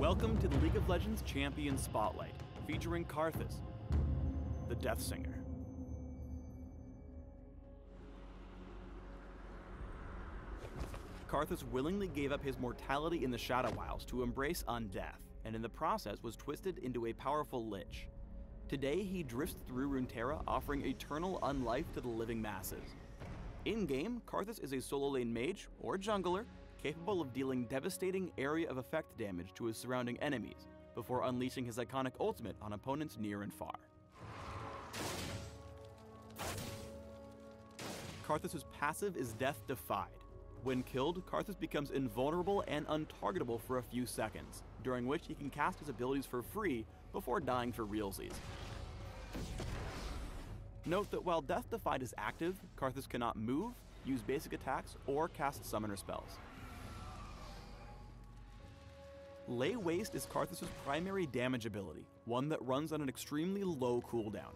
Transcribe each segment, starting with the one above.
Welcome to the League of Legends Champion Spotlight, featuring Karthus, the Death Singer. Karthus willingly gave up his mortality in the Shadow Isles to embrace undeath, and in the process was twisted into a powerful lich. Today he drifts through Runeterra, offering eternal unlife to the living masses. In-game, Karthus is a solo lane mage, or jungler, capable of dealing devastating area of effect damage to his surrounding enemies, before unleashing his iconic ultimate on opponents near and far. Karthus' passive is Death Defied. When killed, Karthus becomes invulnerable and untargetable for a few seconds, during which he can cast his abilities for free before dying for realsies. Note that while Death Defied is active, Karthus cannot move, use basic attacks, or cast summoner spells. Lay Waste is Karthus' primary damage ability, one that runs on an extremely low cooldown.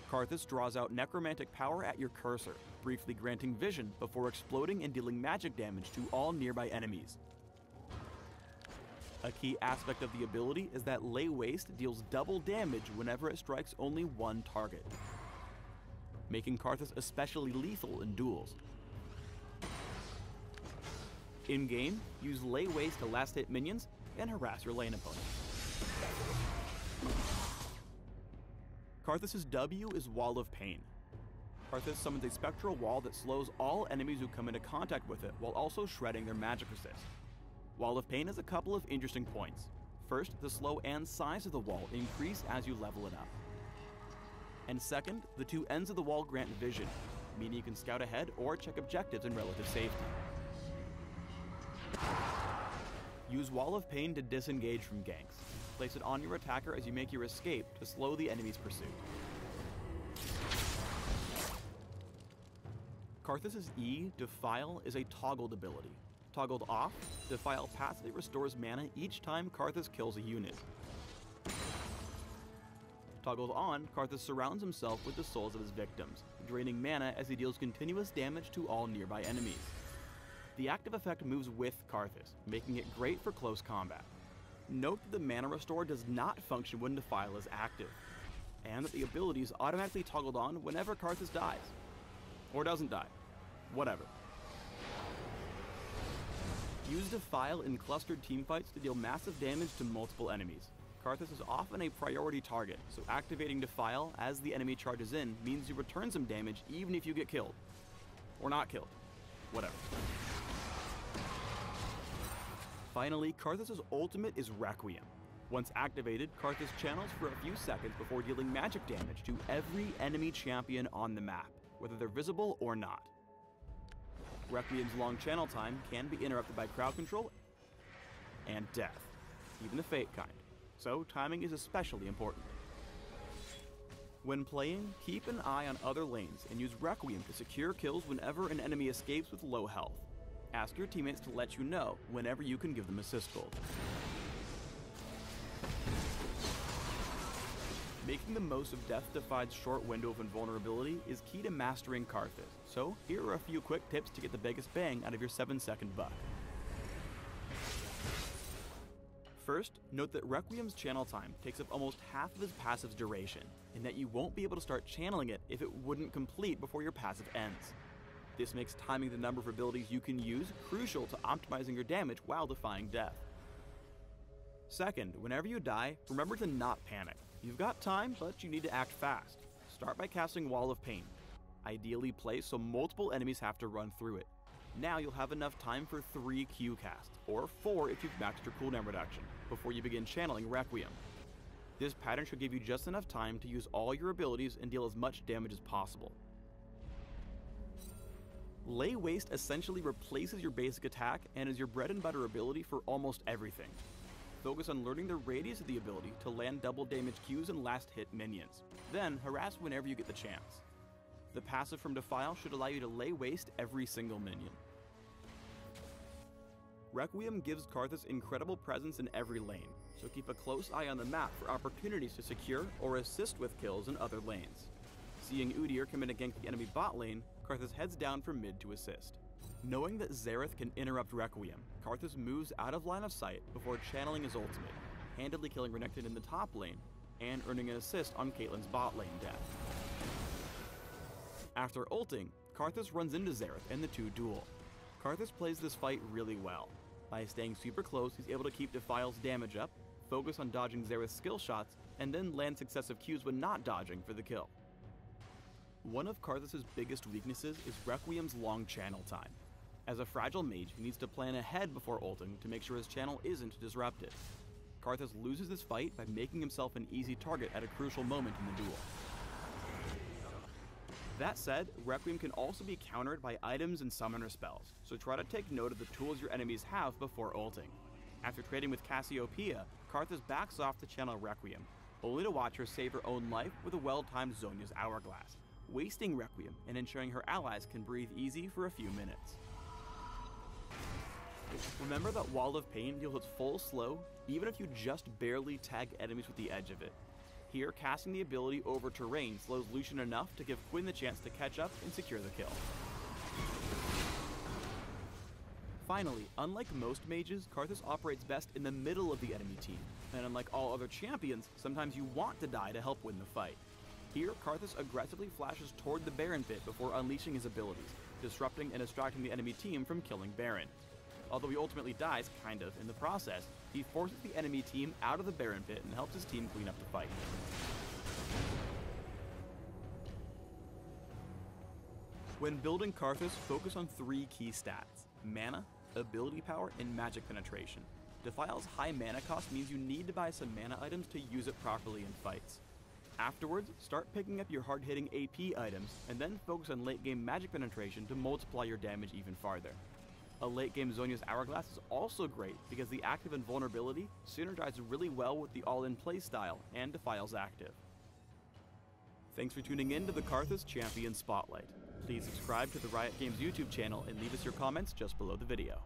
Karthus draws out necromantic power at your cursor, briefly granting vision before exploding and dealing magic damage to all nearby enemies. A key aspect of the ability is that Lay Waste deals double damage whenever it strikes only one target, making Karthus especially lethal in duels. In-game, use Lay Waste to last hit minions and harass your lane opponent. Karthus' W is Wall of Pain. Karthus summons a spectral wall that slows all enemies who come into contact with it while also shredding their magic resist. Wall of Pain has a couple of interesting points. First, the slow and size of the wall increase as you level it up. And second, the two ends of the wall grant vision, meaning you can scout ahead or check objectives in relative safety. Use Wall of Pain to disengage from ganks. Place it on your attacker as you make your escape to slow the enemy's pursuit. Karthus' E, Defile, is a toggled ability. Toggled off, Defile passively restores mana each time Karthus kills a unit. Toggled on, Karthus surrounds himself with the souls of his victims, draining mana as he deals continuous damage to all nearby enemies. The active effect moves with Karthus, making it great for close combat. Note that the mana restore does not function when Defile is active, and that the ability is automatically toggled on whenever Karthus dies. Or doesn't die. Whatever. Use Defile in clustered teamfights to deal massive damage to multiple enemies. Karthus is often a priority target, so activating Defile as the enemy charges in means you return some damage even if you get killed. Or not killed. Whatever. Finally, Karthus' ultimate is Requiem. Once activated, Karthus channels for a few seconds before dealing magic damage to every enemy champion on the map, whether they're visible or not. Requiem's long channel time can be interrupted by crowd control and death, even the fate kind, so timing is especially important. When playing, keep an eye on other lanes and use Requiem to secure kills whenever an enemy escapes with low health. Ask your teammates to let you know whenever you can give them assist gold. Making the most of Death Defied's short window of invulnerability is key to mastering Karthus, so here are a few quick tips to get the biggest bang out of your 7-second buck. First, note that Requiem's channel time takes up almost half of his passive's duration, and that you won't be able to start channeling it if it wouldn't complete before your passive ends. This makes timing the number of abilities you can use crucial to optimizing your damage while defying death. Second, whenever you die, remember to not panic. You've got time, but you need to act fast. Start by casting Wall of Pain. Ideally placed so multiple enemies have to run through it. Now you'll have enough time for 3 Q casts, or 4 if you've maxed your cooldown reduction, before you begin channeling Requiem. This pattern should give you just enough time to use all your abilities and deal as much damage as possible. Lay Waste essentially replaces your basic attack and is your bread and butter ability for almost everything. Focus on learning the radius of the ability to land double damage Qs and last hit minions. Then harass whenever you get the chance. The passive from Defile should allow you to Lay Waste every single minion. Requiem gives Karthus incredible presence in every lane, so keep a close eye on the map for opportunities to secure or assist with kills in other lanes. Seeing Udyr come in to gank the enemy bot lane, Karthus heads down from mid to assist. Knowing that Xerath can interrupt Requiem, Karthus moves out of line of sight before channeling his ultimate, handily killing Renekton in the top lane, and earning an assist on Caitlyn's bot lane death. After ulting, Karthus runs into Xerath and the two duel. Karthus plays this fight really well. By staying super close, he's able to keep Defile's damage up, focus on dodging Xerath's skill shots, and then land successive Qs when not dodging for the kill. One of Karthus' biggest weaknesses is Requiem's long channel time. As a fragile mage, he needs to plan ahead before ulting to make sure his channel isn't disrupted. Karthus loses this fight by making himself an easy target at a crucial moment in the duel. That said, Requiem can also be countered by items and summoner spells, so try to take note of the tools your enemies have before ulting. After trading with Cassiopeia, Karthus backs off to channel Requiem, only to watch her save her own life with a well-timed Zhonya's Hourglass, wasting Requiem and ensuring her allies can breathe easy for a few minutes. Remember that Wall of Pain deals its full slow, even if you just barely tag enemies with the edge of it. Here, casting the ability over terrain slows Lucian enough to give Quinn the chance to catch up and secure the kill. Finally, unlike most mages, Karthus operates best in the middle of the enemy team, and unlike all other champions, sometimes you want to die to help win the fight. Here, Karthus aggressively flashes toward the Baron pit before unleashing his abilities, disrupting and distracting the enemy team from killing Baron. Although he ultimately dies, kind of, in the process, he forces the enemy team out of the Baron pit and helps his team clean up the fight. When building Karthus, focus on 3 key stats: mana, ability power, and magic penetration. Defile's high mana cost means you need to buy some mana items to use it properly in fights. Afterwards, start picking up your hard-hitting AP items, and then focus on late-game magic penetration to multiply your damage even farther. A late-game Zhonya's Hourglass is also great because the active invulnerability synergizes really well with the all-in playstyle and Defile's active. Thanks for tuning in to the Karthus Champion Spotlight. Please subscribe to the Riot Games YouTube channel and leave us your comments just below the video.